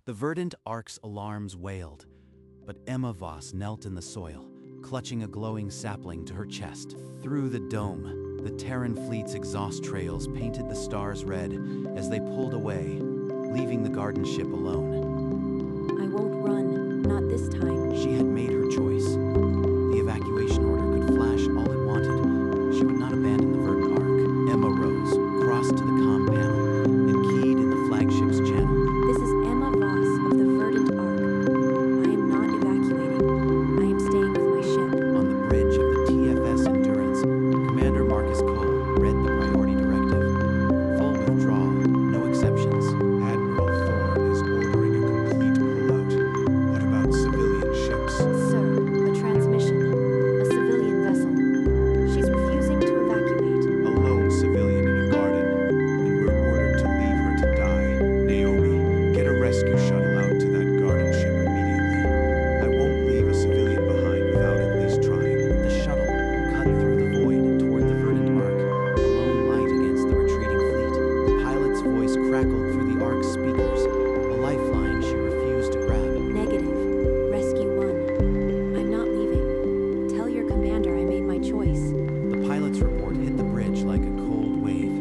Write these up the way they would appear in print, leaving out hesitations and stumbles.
The verdant ark's alarms wailed, but Emma Voss knelt in the soil, clutching a glowing sapling to her chest. Through the dome, the Terran fleet's exhaust trails painted the stars red as they pulled away, leaving the garden ship alone. I won't run, not this time. She had made her choice. The evacuation order could flash all it wanted. She would not abandon the verdant ark. Emma rose, crossed to the comm panel, and keyed in the flagship's channel. This is Emma Voss of the Verdant Ark. I am not evacuating. I am staying with my ship. On the bridge of the TFS Endurance, Commander Marcus Cole read the priority directive. Full withdrawal, no exceptions. Admiral Thorne is ordering a complete pullout. What about civilian ships? Sir, a transmission. A civilian vessel. She's refusing to evacuate. A lone civilian in a garden, and we're ordered to leave her to die. Naomi, get a rescue shuttle out to that garden ship immediately. I won't leave a civilian behind without at least trying. The shuttle cut through the void toward the verdant ark, a lone light against the retreating fleet. The pilot's voice crackled through the ark's speakers, a lifeline she refused to grab. Negative. Rescue 1. I'm not leaving. Tell your commander I made my choice. The pilot's report hit the bridge like a cold wave.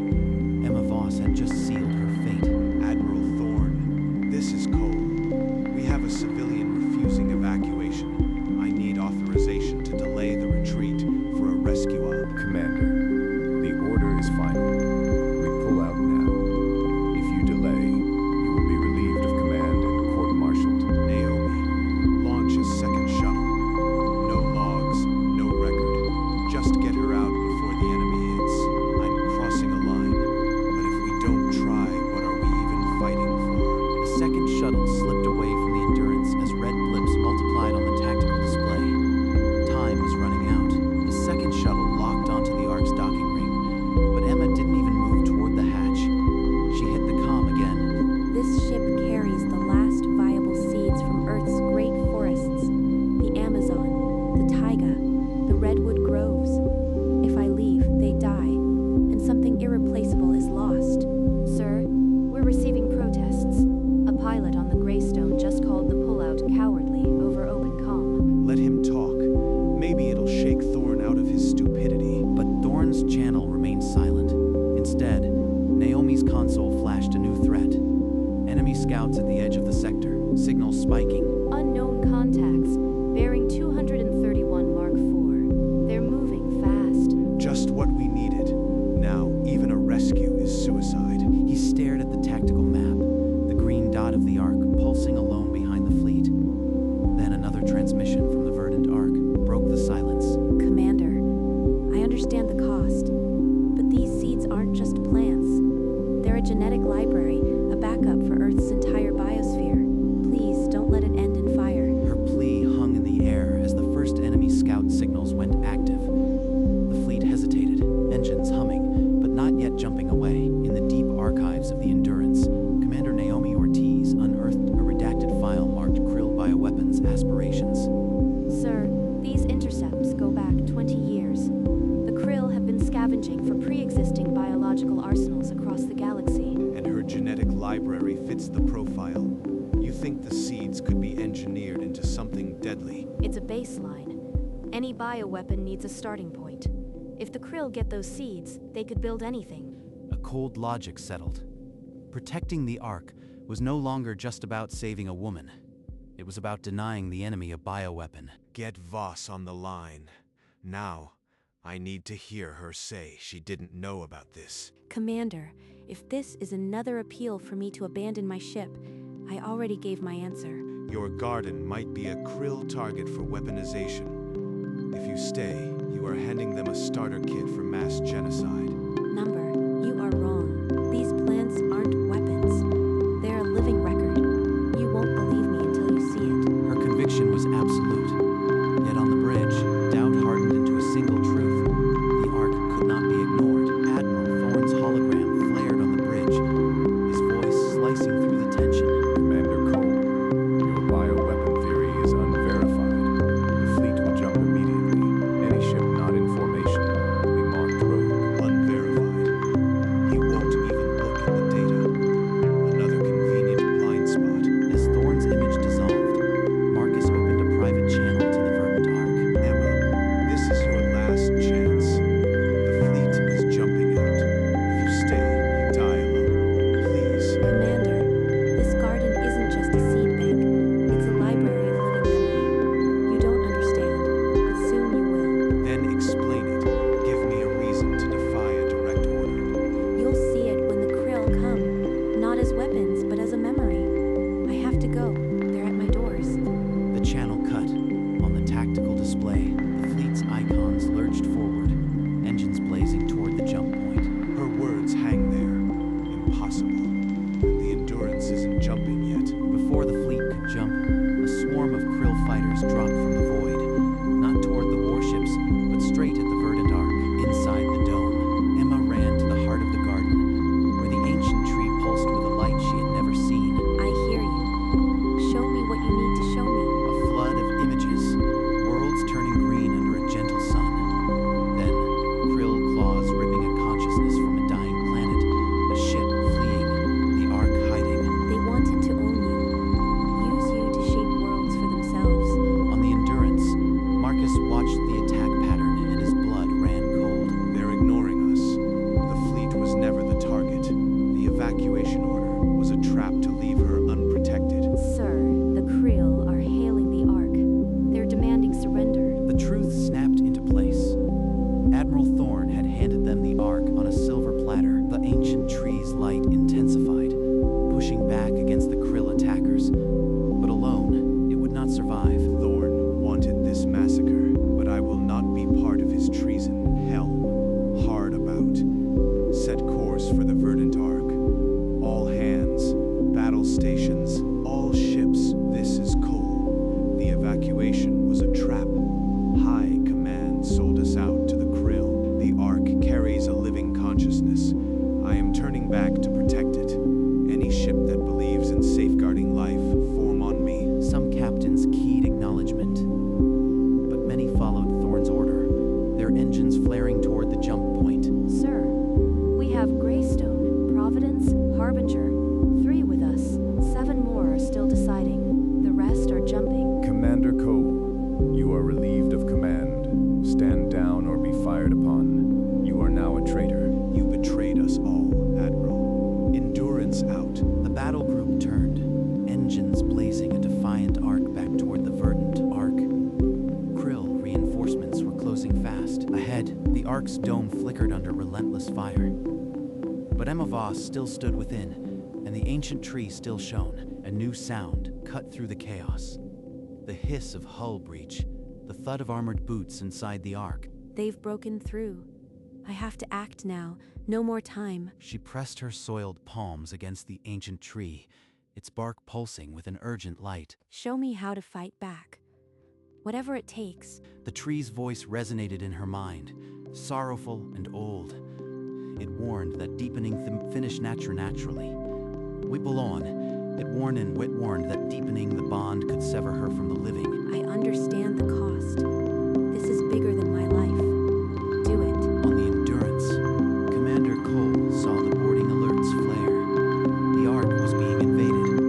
Emma Voss had just sealed her fate. Admiral Thorne, this is Cole. We have a civilian refusing evacuation. I need authorization to delay the retreat for a rescue op. Commander, the order is final. We pull out now. If you delay, you will be relieved of command and court-martialed. Naomi, launch a second shuttle. No logs, no record. Just get her out before the enemy hits. I'm crossing a line, but if we don't try, what are we even fighting for? The second shuttle slipped away from the Endurance as red blips multiplied on the tactical display. Time was running out. The second shuttle locked onto the ark's docking ring, but Emma didn't even move toward the hatch. She hit the comm again. This ship carries the last viable seeds from Earth's great forests. The Amazon, the taiga, the redwood groves. If I leave, they die, and something irreplaceable is lost. Sir, we're receiving protests. A pilot on the Greystone just called the pullout cowardly over open comm. Let him talk. Maybe it'll shake Thorne out of his stupidity. But Thorne's channel remained silent. Instead, Naomi's console flashed a new threat. Enemy scouts at the edge of the sector, signals spiking. Unknown contacts, bearing 231 Mark IV. They're moving fast. Just what we needed. Now, even a rescue is suicide. He stared at the tactical map, the green dot of the ark pulsing alone behind the fleet. Then another transmission from the verdant ark broke the silence. Commander, I understand the cost, but these seeds aren't just plants. They're a genetic library, a backup for Earth's entire biosphere. Please don't let it end in fire. Her plea hung in the air as the first enemy scout signals went active. The fleet hesitated, engines humming, but not yet jumping away. In the deep archives of the Endurance, Commander Naomi Ortiz unearthed a redacted file marked Krill bioweapons aspirations. Sir, these intercepts go back 20 years. The Krill have been scavenging for pre-existing biological arsenals across the galaxy. And her genetic library fits the profile. You think the seeds could be engineered into something deadly? It's a baseline. Any bioweapon needs a starting point. If the Krill get those seeds, they could build anything. A cold logic settled. Protecting the Ark was no longer just about saving a woman. It was about denying the enemy a bioweapon. Get Voss on the line. Now, I need to hear her say she didn't know about this. Commander, if this is another appeal for me to abandon my ship, I already gave my answer. Your garden might be a Krill target for weaponization. If you stay, you are handing them a starter kit for mass genocide. Number, you are wrong. These plants aren't weapons. They're a living record. You won't believe me until you see it. Her conviction was absolute. Yet on the bridge, doubt hardened into a single truth. The Ark could not be ignored. Admiral Thorne's hologram flared on the bridge, his voice slicing through the tension. Commander Cole, your bioweapon theory is unverified. The fleet will jump immediately. Any ship not in formation will be marked rogue. Unverified. just a seed bank. It's a library of living memory. You don't understand, but soon you will. Then explain it. Give me a reason to defy a direct order. You'll see it when the krill come, not as weapons, but as a memory. I have to go. They're at my doors. The channel cut. On the tactical display, the fleet's icons lurched forward, engines blazing toward the jump point. Her words hang there. Impossible. The Endurance isn't jumping yet. Before the fleet could jump, a swarm of krill fighters dropped from the void, not toward the warships, but straight at the verdant arc inside the dome. Emma ran to the heart of the garden, where the ancient tree pulsed with a light she had never seen. I hear you. Show me what you need to show me. A flood of images, worlds turning green under a gentle sun. Then, krill claws ripping a consciousness from a dying planet, a ship fleeing, the ark hiding. They wanted to own you, use you to shape worlds for themselves. On the Endurance, Marcus watched the attack pattern and his blood ran cold. They're ignoring us. The fleet was never the target. The evacuation order was a trap to leave her unprotected. Sir, the krill are hailing the ark. They're demanding surrender. The truth snapped into place. Admiral Thorne had handed them the ark on a silver platter. The ancient tree's light intensified, pushing back against the krill attackers. But alone, it would not survive. Thorne wanted this massacre, but I will not be part of his treason. Helm, hard about. Set course for the verdant arc. All hands, battle stations, all ships. This is Cole. The evacuation was a trap. High command sold us out to the krill. The ark carries a living consciousness. I am turning back to protect it. Any ship that believes in safeguarding life, form on me. Some captains keyed acknowledgement, but many followed Thorne's order, their engines flaring toward the jump point. Sir, we have Greystone, Providence, Harbinger. 3 with us. 7 more are still deciding. The rest are jumping. Commander Cole, you are relieved of command. Stand down or be fired upon. You are now a traitor. You betrayed us all, Admiral. Endurance out. The battle group turned, engines blazing a defiant arc back toward the verdant arc. Krill reinforcements were closing fast. Ahead, the ark's dome flickered under relentless fire. But Emma Voss still stood within, and the ancient tree still shone. A new sound cut through the chaos. The hiss of hull breach, the thud of armored boots inside the ark. They've broken through. I have to act now. No more time. She pressed her soiled palms against the ancient tree, its bark pulsing with an urgent light. Show me how to fight back. Whatever it takes. The tree's voice resonated in her mind, sorrowful and old. It warned that deepening finish naturally. We belong. It warned and wit warned that deepening the bond could sever her from the living. I understand the cost. This is bigger than my life. Do it. On the Endurance, Commander Cole saw the boarding alerts flare. The ark was being invaded,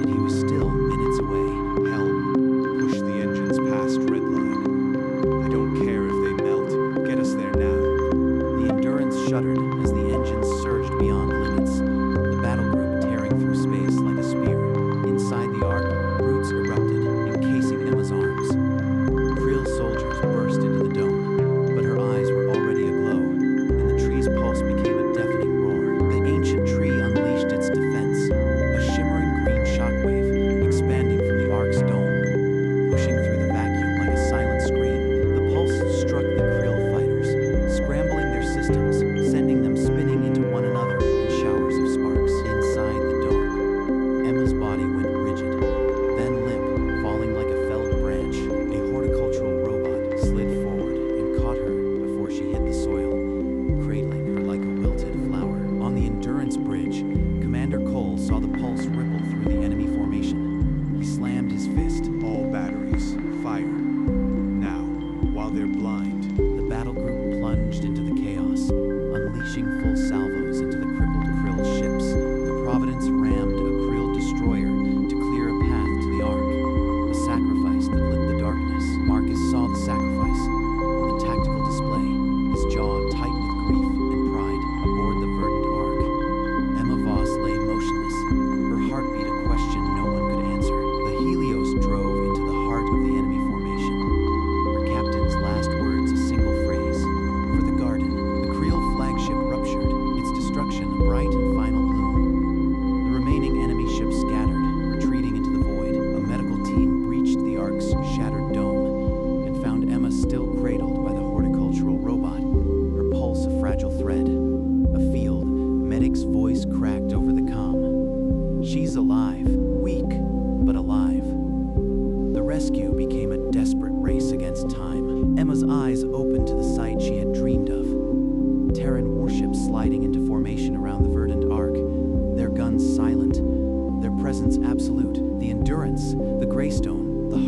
and he was still minutes away. Helm, push the engines past red line. I don't care if they melt. Get us there now. The Endurance shuddered as the engines surged beyond limits, the battle group tearing through space like a spear. Inside the ark, roots erupted, encasing Emma's arms. Krill soldiers burst into the dome, but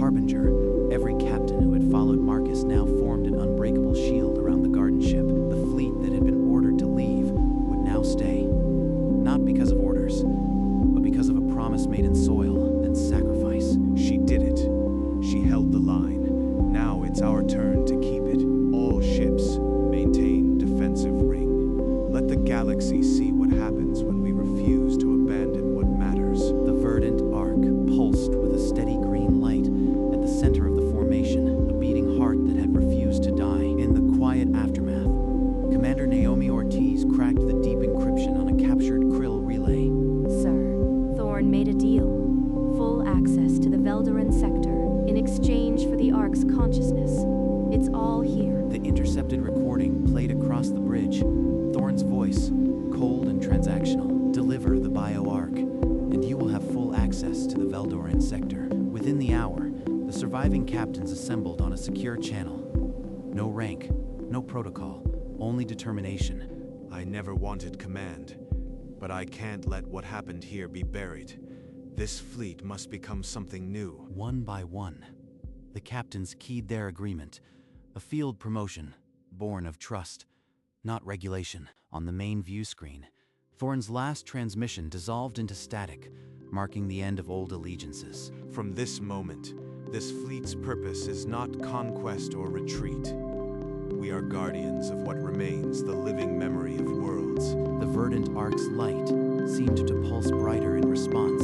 harbinger, every captain who had followed Marcus now formed an unbreakable shield around the garden ship. The fleet that had been ordered to leave would now stay. Not because of orders, but because of a promise made in soil and sacrifice. She did it. She held the line. Now it's our turn to keep it. All ships, maintain defensive ring. Let the galaxy see what happens when we refuse to abandon what matters. The verdant arc pulsed with a steady green light at the center of the formation, a beating heart that had refused to die. In the quiet aftermath, Commander Naomi Ortiz cracked the deep encryption on a captured Krill relay. Sir, Thorn made a deal. Full access to the Veldoran sector in exchange for the Ark's consciousness. It's all here. The intercepted recording played across the bridge. Thorn's voice, cold and transactional. Deliver the bio-arc, and you will have full access to the Veldoran sector. Within the hour, the surviving captains assembled on a secure channel. No rank, no protocol, only determination. I never wanted command, but I can't let what happened here be buried. This fleet must become something new. One by one, the captains keyed their agreement. A field promotion, born of trust, not regulation. On the main view screen, Thorn's last transmission dissolved into static, marking the end of old allegiances. From this moment, this fleet's purpose is not conquest or retreat. We are guardians of what remains the living memory of worlds. The verdant arc's light seemed to pulse brighter in response,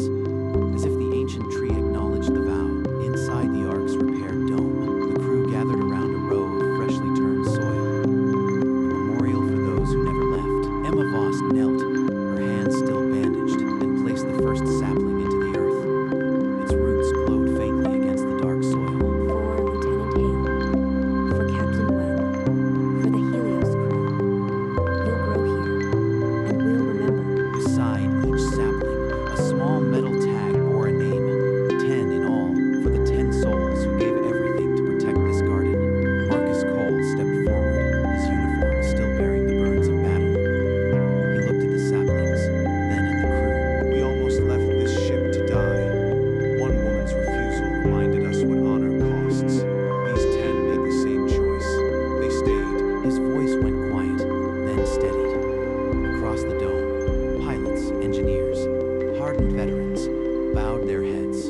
as if the ancient tree acknowledged the vow. Inside the ark's repaired dome, the crew gathered around a row of freshly turned soil. A memorial for those who never left. Emma Voss knelt, her hands still bandaged, and placed the first sapling into the earth. Its roots glowed faintly against the dark soil. For Lieutenant Hale, for Captain Wen, for the Helios crew. You'll grow here, and we'll remember. Beside each sapling, a small metal tag bore a name, 10 in all, for the 10 souls who gave everything to protect this garden. Marcus Cole stepped forward, his uniform still bearing the burns of battle. He looked at the saplings, then at the crew. We almost left this ship to die. One woman's refusal reminded us what honor costs. These 10 made the same choice. They stayed. His voice went quiet, then steadied. Across the dome, pilots, engineers, hardened veterans, bowed their heads.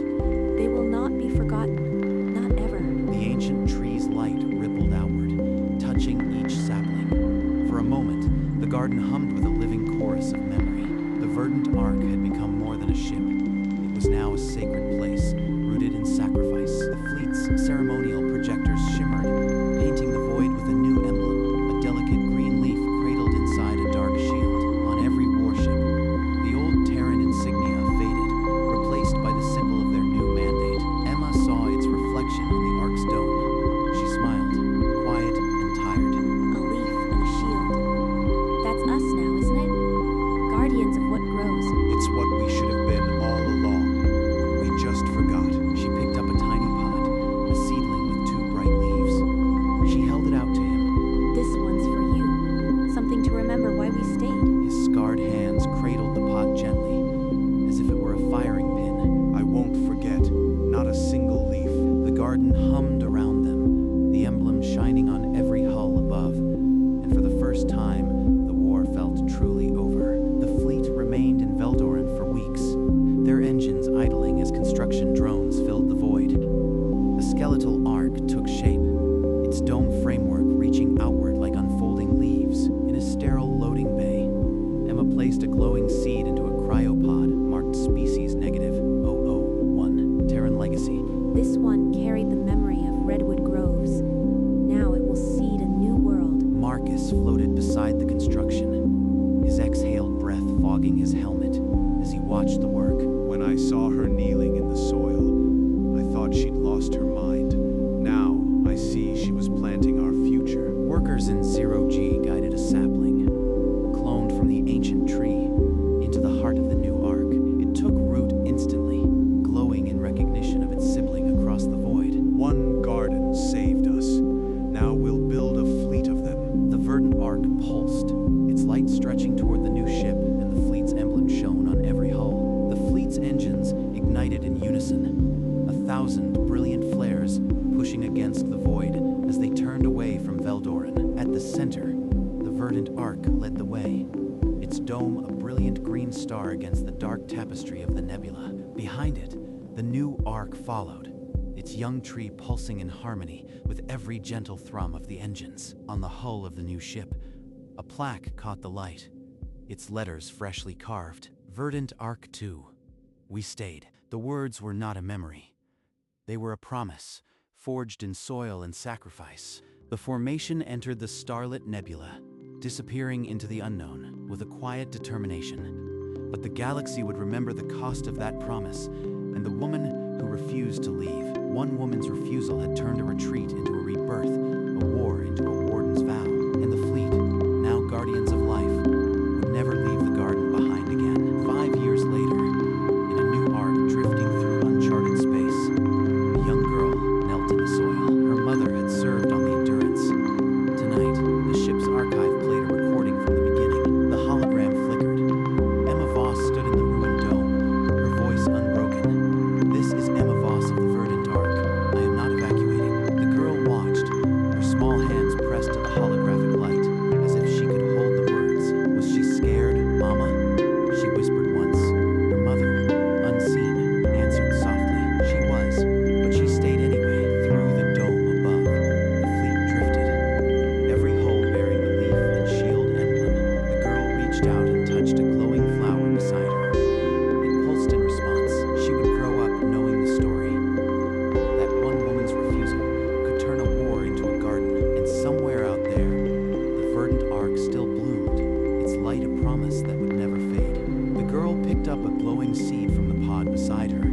They will not be forgotten, not ever. The ancient tree's light rippled outward, touching each sapling. For a moment, the garden hummed with a living chorus of memory. The verdant ark had become more than a ship. It was now a sacred place, rooted in sacrifice. The fleet's ceremonial projectors shimmered, painting the void with a new emblem, a delicate green leaf cradled inside a dark shield. On every warship, the old Terran insignia faded, replaced by the symbol of their new mandate. Emma saw its reflection on the ark's dome. She smiled, quiet and tired. A leaf and a shield. That's us now, isn't it? Guardians of what grows. It's what we should have been all along. We just forgot. She picked up a tiny pot, a seedling with 2 bright leaves. She held it out to him. This one's for you. Something to remember why we stayed. His scarred hands cradled the pot gently, as if it were a firing pin. I won't forget. Not a single leaf. The garden hummed around them, the emblem shining on every hull above. And for the first time, the war felt truly over. The fleet remained in Veldoran for weeks, their engines idling as construction drones filled the void. The skeletal ark took shape, its dome framework reaching outward like unfolding leaves. In a sterile loading bay, Emma placed a glowing seed into a cryopod marked species negative 001, Terran legacy. This one carried the memory of redwood groves. Now it will seed a new world. Marcus floated beside the construction, his exhaled breath fogging his helmet as he watched the work. When I saw her kneeling in the soil, I thought she'd lost her mind. Now I see she was planting our future. Workers in 0G guided a sapling, cloned from the ancient tree, into the heart of the new ark. It took root instantly, glowing in recognition of its sibling across the void. One garden saved us. Now we'll build a fleet of them. The verdant ark pulsed, its light stretching toward the new ship, and the fleet's emblem shone on every hull. The fleet's engines ignited in unison. 1,000 brilliant flares pushing against the void as they turned away from Veldoran. At the center, the verdant arc led the way, its dome a brilliant green star against the dark tapestry of the nebula. Behind it, the new arc followed, its young tree pulsing in harmony with every gentle thrum of the engines. On the hull of the new ship, a plaque caught the light, its letters freshly carved. Verdant Arc 2. We stayed. The words were not a memory. They were a promise, forged in soil and sacrifice. The formation entered the starlit nebula, disappearing into the unknown with a quiet determination. But the galaxy would remember the cost of that promise, and the woman who refused to leave. One woman's refusal had turned a retreat into a rebirth, a war into a warden's vow. And the fleet, now guardians of life, would never leave the garden behind again. 5 years later, in a new arc drifting through uncharted space, a young girl knelt in the soil. Her mother had served on the Endurance. Tonight, the ship's archive played a recording from the beginning. The hologram flickered. Emma Voss stood in the ruined dome, her voice unbroken. This is Emma Voss of the Verdant Arc. I am not evacuating. The girl watched, her small hands pressed to the holographic light, as if she could hold the words. Was she scared, Mama? She whispered once. Her mother, unseen, answered softly. She was, but she stayed anyway. Through the dome above, the fleet drifted, every hull bearing the leaf and shield emblem. The girl reached out and touched a glowing flower beside her. It pulsed in response. She would grow up knowing the story. That one woman's refusal could turn a war into a garden, and somewhere out there, the verdant arc still bloomed, its light a promise that would never fade. The girl picked up a glowing seed from the pod beside her,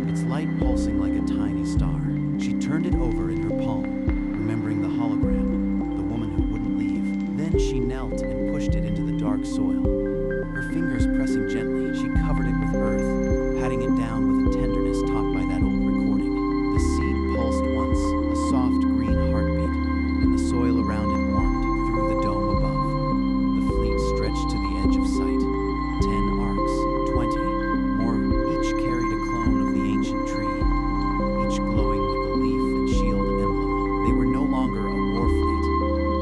its light pulsing like a tiny star. She turned it over in her palm, remembering the hologram, the woman who wouldn't leave. Then she knelt and pushed it into the dark soil. Her fingers pressing gently, she covered it with earth, patting it down with a tenderness taught by that old recording. The seed pulsed once, a soft green heartbeat, and the soil around it warmed. Through the dome above, the fleet stretched to the edge of sight. 10 arcs, 20, more, each carried a clone of the ancient tree, each glowing with the leaf and shield emblem. They were no longer a war fleet.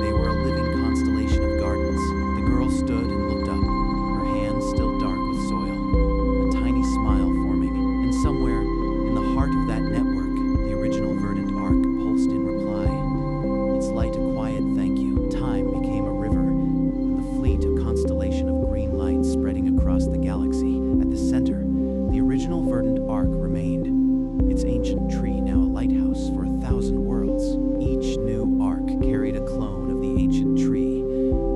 They were a living constellation of gardens. The girl stood and looked up, her hands still dark with soil, a tiny smile forming, and somewhere in the heart of that network, the original verdant arc pulsed in reply. Its light a quiet thank you. Time became a river, and the fleet a constellation of green light spreading across the galaxy. At the center, the original verdant arc remained, its ancient tree now a lighthouse for 1,000 worlds. Each new arc carried a clone of the ancient tree,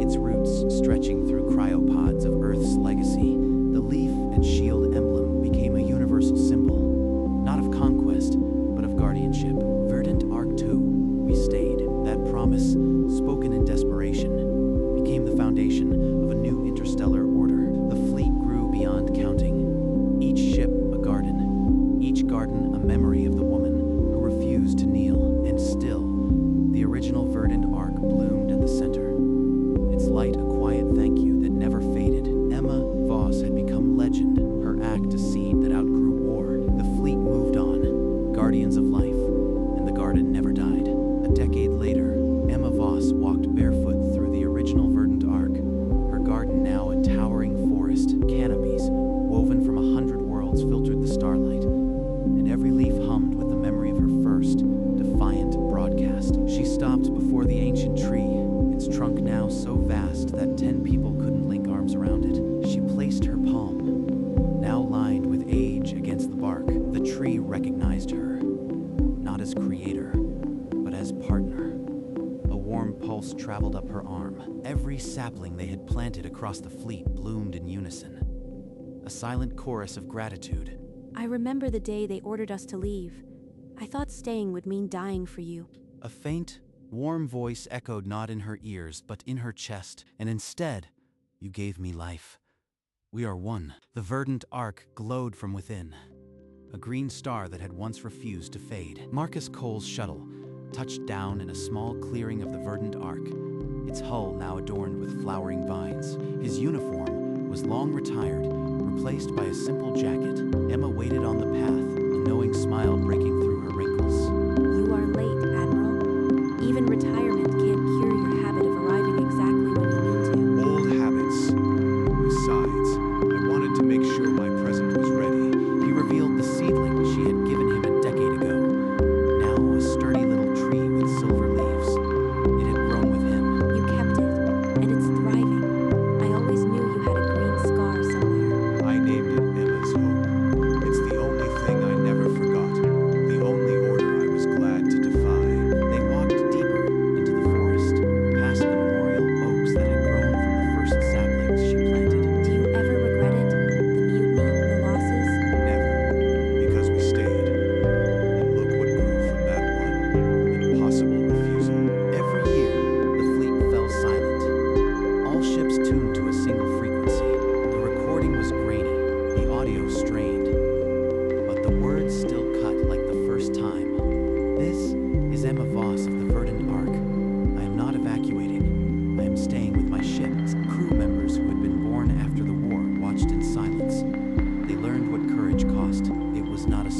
its roots stretching through cryopods of Earth's legacy. The leaf and shield emblem became a universal symbol, not of conquest, but of guardianship. Verdant Arc 2, we stayed. That promise, spoken in desperation, became the foundation of a new interstellar order. The fleet grew beyond counting, each ship a garden, each garden a memory of the woman who refused to kneel. And still, the original verdant arc bloomed at the center, its light a quiet thank you that never faded. Emma Voss had become legend, her act a seed that outgrew war. The fleet moved on, guardians of life, and the garden never died. A decade later, Emma Voss walked barefoot through the original verdant arc, her garden now a towering forest. Canopies, woven from 100 worlds, filtered the starlight, and every leaf hummed with the memory of her first, defiant broadcast. She stopped before the ancient tree, its trunk now so vast that 10 people couldn't link arms around it. She placed her palm, now lined with age, against the bark. The tree recognized her, not as creator, but as partner. A warm pulse traveled up her arm. Every sapling they had planted across the fleet bloomed in unison, a silent chorus of gratitude. I remember the day they ordered us to leave. I thought staying would mean dying for you. A faint, warm voice echoed not in her ears, but in her chest, and instead, you gave me life. We are one. The verdant arc glowed from within, a green star that had once refused to fade. Marcus Cole's shuttle touched down in a small clearing of the verdant arc, its hull now adorned with flowering vines. His uniform was long retired, replaced by a simple jacket. Emma waited on the path, a knowing smile breaking through her wrinkles. You are late,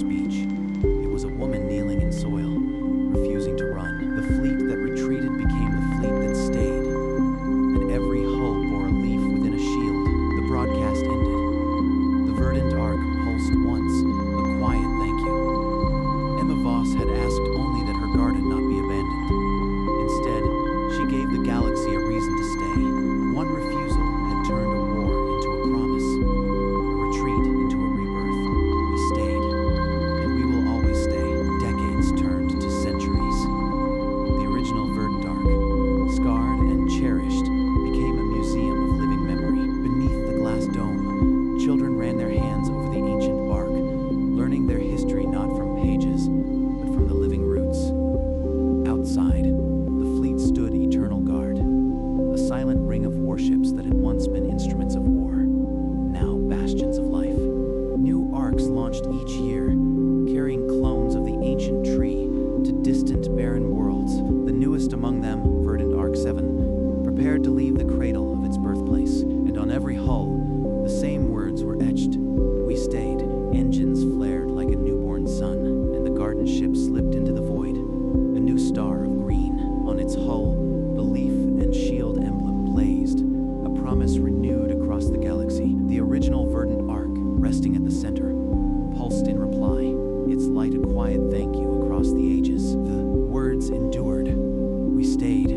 speech. It was a woman kneeling in soil, refusing to run. The fleet that retreated became the fleet that stayed, and every hull bore a leaf within a shield. The broadcast ended. The verdant arc pulsed once, a quiet thank you. Emma Voss had asked only that her garden not be abandoned. Instead, she gave the galaxy a reason to stay. One refusal had turned a war into a promise, a retreat into a rebirth. We stayed, and we will always stay. Decades turned to centuries. The original verdant arc, scarred and cherished, became a museum of living memory. Beneath the glass dome, children ran their hands over the ancient bark, learning their history not from pages, but from the living roots. Outside, the fleet stood eternal guard, a silent ring of warships that had once been instruments of war, now bastions of life. New arcs launched each year, carrying clones of the ancient tree to distant barren worlds. The newest among them, Verdant Arc 7, prepared to leave the cradle of its birthplace, and on every hull, the same words were etched. We stayed. Engines flared like a newborn sun, and the garden ship slipped into the void. A new star of green. On its hull, the leaf and shield emblem blazed, a promise renewed across the galaxy. The original verdant arc, resting at the center, pulsed in reply, its light a quiet thank you across the ages. The words endured. We stayed.